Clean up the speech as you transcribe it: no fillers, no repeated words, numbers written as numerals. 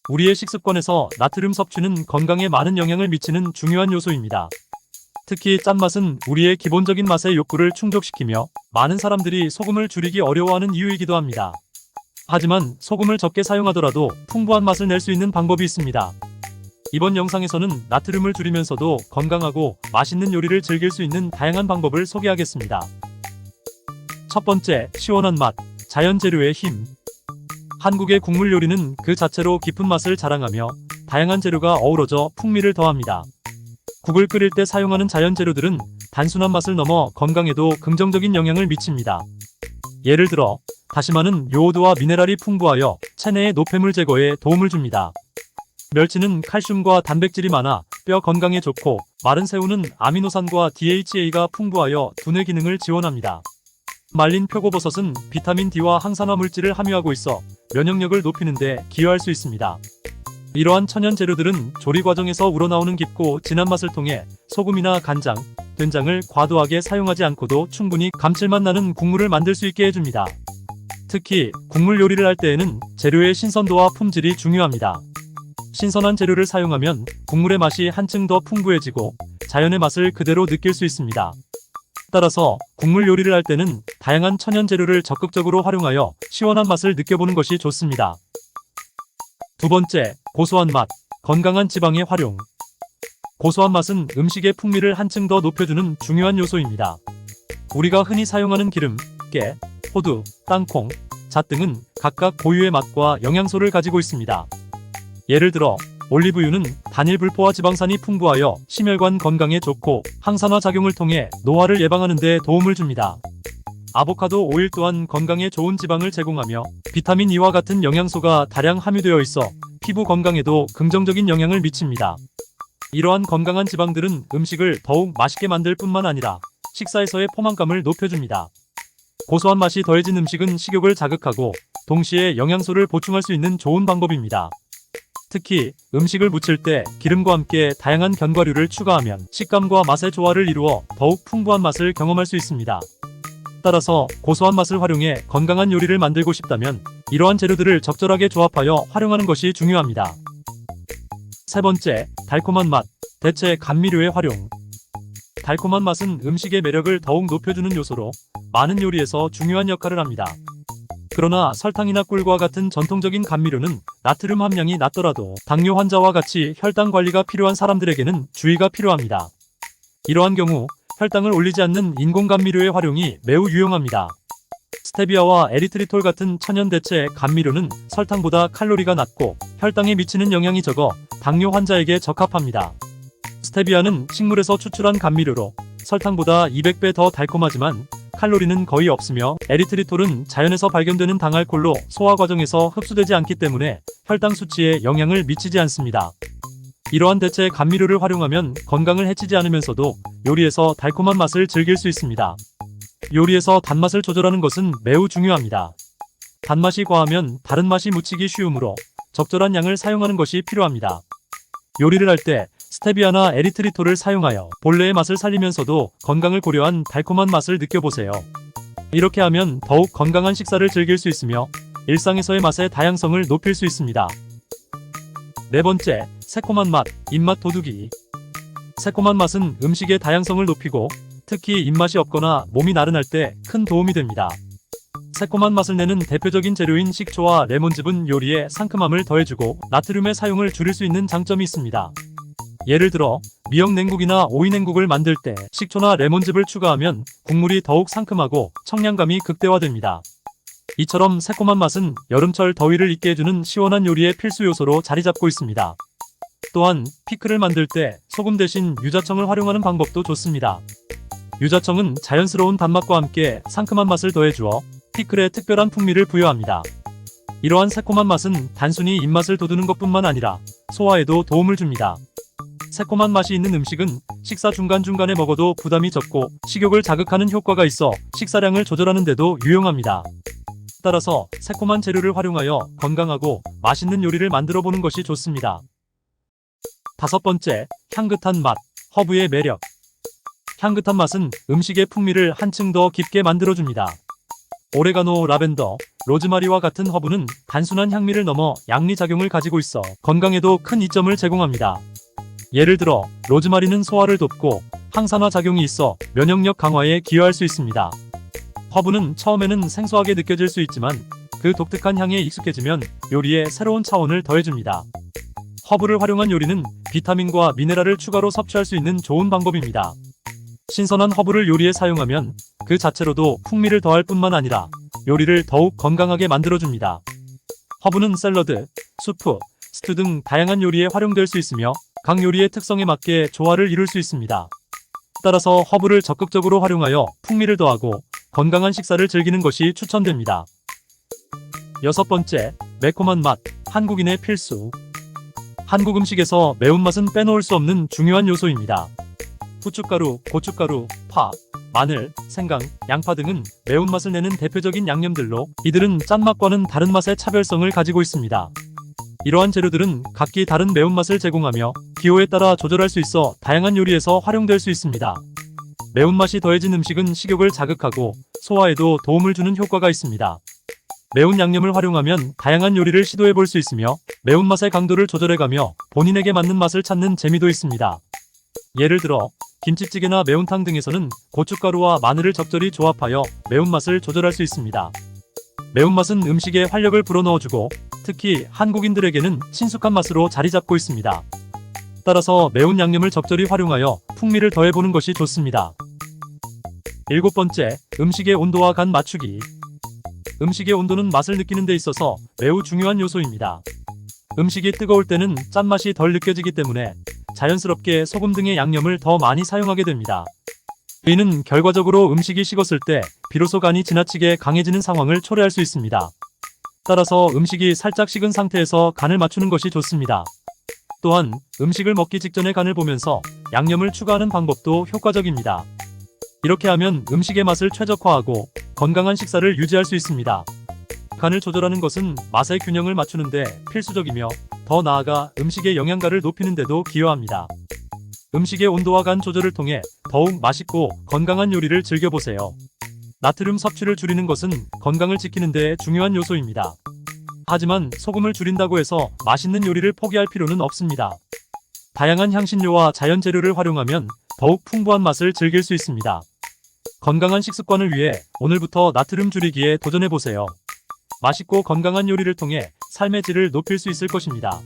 우리의 식습관에서 나트륨 섭취는 건강에 많은 영향을 미치는 중요한 요소입니다. 특히 짠맛은 우리의 기본적인 맛의 욕구를 충족시키며 많은 사람들이 소금을 줄이기 어려워하는 이유이기도 합니다. 하지만 소금을 적게 사용하더라도 풍부한 맛을 낼 수 있는 방법이 있습니다. 이번 영상에서는 나트륨을 줄이면서도 건강하고 맛있는 요리를 즐길 수 있는 다양한 방법을 소개하겠습니다. 첫 번째, 시원한 맛, 자연 재료의 힘. 한국의 국물 요리는 그 자체로 깊은 맛을 자랑하며 다양한 재료가 어우러져 풍미를 더합니다. 국을 끓일 때 사용하는 자연 재료들은 단순한 맛을 넘어 건강에도 긍정적인 영향을 미칩니다. 예를 들어 다시마는 요오드와 미네랄이 풍부하여 체내의 노폐물 제거에 도움을 줍니다. 멸치는 칼슘과 단백질이 많아 뼈 건강에 좋고, 마른 새우는 아미노산과 DHA가 풍부하여 두뇌 기능을 지원합니다. 말린 표고버섯은 비타민 D와 항산화 물질을 함유하고 있어 면역력을 높이는 데 기여할 수 있습니다. 이러한 천연 재료들은 조리 과정에서 우러나오는 깊고 진한 맛을 통해 소금이나 간장, 된장을 과도하게 사용하지 않고도 충분히 감칠맛 나는 국물을 만들 수 있게 해줍니다. 특히 국물 요리를 할 때에는 재료의 신선도와 품질이 중요합니다. 신선한 재료를 사용하면 국물의 맛이 한층 더 풍부해지고 자연의 맛을 그대로 느낄 수 있습니다. 따라서 국물 요리를 할 때는 다양한 천연 재료를 적극적으로 활용하여 시원한 맛을 느껴보는 것이 좋습니다. 두 번째, 고소한 맛, 건강한 지방의 활용. 고소한 맛은 음식의 풍미를 한층 더 높여주는 중요한 요소입니다. 우리가 흔히 사용하는 기름, 깨, 호두, 땅콩, 잣 등은 각각 고유의 맛과 영양소를 가지고 있습니다. 예를 들어 올리브유는 단일 불포화 지방산이 풍부하여 심혈관 건강에 좋고 항산화 작용을 통해 노화를 예방하는 데 도움을 줍니다. 아보카도 오일 또한 건강에 좋은 지방을 제공하며 비타민 E와 같은 영양소가 다량 함유되어 있어 피부 건강에도 긍정적인 영향을 미칩니다. 이러한 건강한 지방들은 음식을 더욱 맛있게 만들 뿐만 아니라 식사에서의 포만감을 높여줍니다. 고소한 맛이 더해진 음식은 식욕을 자극하고 동시에 영양소를 보충할 수 있는 좋은 방법입니다. 특히 음식을 무칠 때 기름과 함께 다양한 견과류를 추가하면 식감과 맛의 조화를 이루어 더욱 풍부한 맛을 경험할 수 있습니다. 따라서 고소한 맛을 활용해 건강한 요리를 만들고 싶다면 이러한 재료들을 적절하게 조합하여 활용하는 것이 중요합니다. 세 번째, 달콤한 맛, 대체 감미료의 활용. 달콤한 맛은 음식의 매력을 더욱 높여주는 요소로 많은 요리에서 중요한 역할을 합니다. 그러나 설탕이나 꿀과 같은 전통적인 감미료는 나트륨 함량이 낮더라도 당뇨 환자와 같이 혈당 관리가 필요한 사람들에게는 주의가 필요합니다. 이러한 경우 혈당을 올리지 않는 인공 감미료의 활용이 매우 유용합니다. 스테비아와 에리트리톨 같은 천연 대체 감미료는 설탕보다 칼로리가 낮고 혈당에 미치는 영향이 적어 당뇨 환자에게 적합합니다. 스테비아는 식물에서 추출한 감미료로 설탕보다 200배 더 달콤하지만 칼로리는 거의 없으며, 에리트리톨은 자연에서 발견되는 당알콜로 소화 과정에서 흡수되지 않기 때문에 혈당 수치에 영향을 미치지 않습니다. 이러한 대체 감미료를 활용하면 건강을 해치지 않으면서도 요리에서 달콤한 맛을 즐길 수 있습니다. 요리에서 단맛을 조절하는 것은 매우 중요합니다. 단맛이 과하면 다른 맛이 묻히기 쉬우므로 적절한 양을 사용하는 것이 필요합니다. 요리를 할 때 스테비아나 에리트리톨을 사용하여 본래의 맛을 살리면서도 건강을 고려한 달콤한 맛을 느껴보세요. 이렇게 하면 더욱 건강한 식사를 즐길 수 있으며 일상에서의 맛의 다양성을 높일 수 있습니다. 네 번째, 새콤한 맛, 입맛 돋우기. 새콤한 맛은 음식의 다양성을 높이고 특히 입맛이 없거나 몸이 나른할 때 큰 도움이 됩니다. 새콤한 맛을 내는 대표적인 재료인 식초와 레몬즙은 요리에 상큼함을 더해주고 나트륨의 사용을 줄일 수 있는 장점이 있습니다. 예를 들어 미역 냉국이나 오이 냉국을 만들 때 식초나 레몬즙을 추가하면 국물이 더욱 상큼하고 청량감이 극대화됩니다. 이처럼 새콤한 맛은 여름철 더위를 잊게 해주는 시원한 요리의 필수 요소로 자리 잡고 있습니다. 또한 피클을 만들 때 소금 대신 유자청을 활용하는 방법도 좋습니다. 유자청은 자연스러운 단맛과 함께 상큼한 맛을 더해주어 피클에 특별한 풍미를 부여합니다. 이러한 새콤한 맛은 단순히 입맛을 돋우는 것뿐만 아니라 소화에도 도움을 줍니다. 새콤한 맛이 있는 음식은 식사 중간중간에 먹어도 부담이 적고 식욕을 자극하는 효과가 있어 식사량을 조절하는 데도 유용합니다. 따라서 새콤한 재료를 활용하여 건강하고 맛있는 요리를 만들어 보는 것이 좋습니다. 다섯 번째, 향긋한 맛, 허브의 매력. 향긋한 맛은 음식의 풍미를 한층 더 깊게 만들어줍니다. 오레가노, 라벤더, 로즈마리와 같은 허브는 단순한 향미를 넘어 양리작용을 가지고 있어 건강에도 큰 이점을 제공합니다. 예를 들어 로즈마리는 소화를 돕고 항산화 작용이 있어 면역력 강화에 기여할 수 있습니다. 허브는 처음에는 생소하게 느껴질 수 있지만 그 독특한 향에 익숙해지면 요리에 새로운 차원을 더해줍니다. 허브를 활용한 요리는 비타민과 미네랄을 추가로 섭취할 수 있는 좋은 방법입니다. 신선한 허브를 요리에 사용하면 그 자체로도 풍미를 더할 뿐만 아니라 요리를 더욱 건강하게 만들어줍니다. 허브는 샐러드, 수프, 스튜 등 다양한 요리에 활용될 수 있으며 각 요리의 특성에 맞게 조화를 이룰 수 있습니다. 따라서 허브를 적극적으로 활용하여 풍미를 더하고 건강한 식사를 즐기는 것이 추천됩니다. 6번째, 매콤한 맛, 한국인의 필수. 한국 음식에서 매운맛은 빼놓을 수 없는 중요한 요소입니다. 후춧가루, 고춧가루, 파, 마늘, 생강, 양파 등은 매운맛을 내는 대표적인 양념들로 이들은 짠맛과는 다른 맛의 차별성을 가지고 있습니다. 이러한 재료들은 각기 다른 매운맛을 제공하며 기호에 따라 조절할 수 있어 다양한 요리에서 활용될 수 있습니다. 매운맛이 더해진 음식은 식욕을 자극하고 소화에도 도움을 주는 효과가 있습니다. 매운 양념을 활용하면 다양한 요리를 시도해 볼 수 있으며 매운맛의 강도를 조절해가며 본인에게 맞는 맛을 찾는 재미도 있습니다. 예를 들어 김치찌개나 매운탕 등에서는 고춧가루와 마늘을 적절히 조합하여 매운맛을 조절할 수 있습니다. 매운맛은 음식에 활력을 불어넣어주고 특히 한국인들에게는 친숙한 맛으로 자리 잡고 있습니다. 따라서 매운 양념을 적절히 활용하여 풍미를 더해보는 것이 좋습니다. 7번째, 음식의 온도와 간 맞추기. 음식의 온도는 맛을 느끼는 데 있어서 매우 중요한 요소입니다. 음식이 뜨거울 때는 짠맛이 덜 느껴지기 때문에 자연스럽게 소금 등의 양념을 더 많이 사용하게 됩니다. 이는 결과적으로 음식이 식었을 때 비로소 간이 지나치게 강해지는 상황을 초래할 수 있습니다. 따라서 음식이 살짝 식은 상태에서 간을 맞추는 것이 좋습니다. 또한 음식을 먹기 직전에 간을 보면서 양념을 추가하는 방법도 효과적입니다. 이렇게 하면 음식의 맛을 최적화하고 건강한 식사를 유지할 수 있습니다. 간을 조절하는 것은 맛의 균형을 맞추는 데 필수적이며 더 나아가 음식의 영양가를 높이는 데도 기여합니다. 음식의 온도와 간 조절을 통해 더욱 맛있고 건강한 요리를 즐겨보세요. 나트륨 섭취를 줄이는 것은 건강을 지키는 데 중요한 요소입니다. 하지만 소금을 줄인다고 해서 맛있는 요리를 포기할 필요는 없습니다. 다양한 향신료와 자연 재료를 활용하면 더욱 풍부한 맛을 즐길 수 있습니다. 건강한 식습관을 위해 오늘부터 나트륨 줄이기에 도전해보세요. 맛있고 건강한 요리를 통해 삶의 질을 높일 수 있을 것입니다.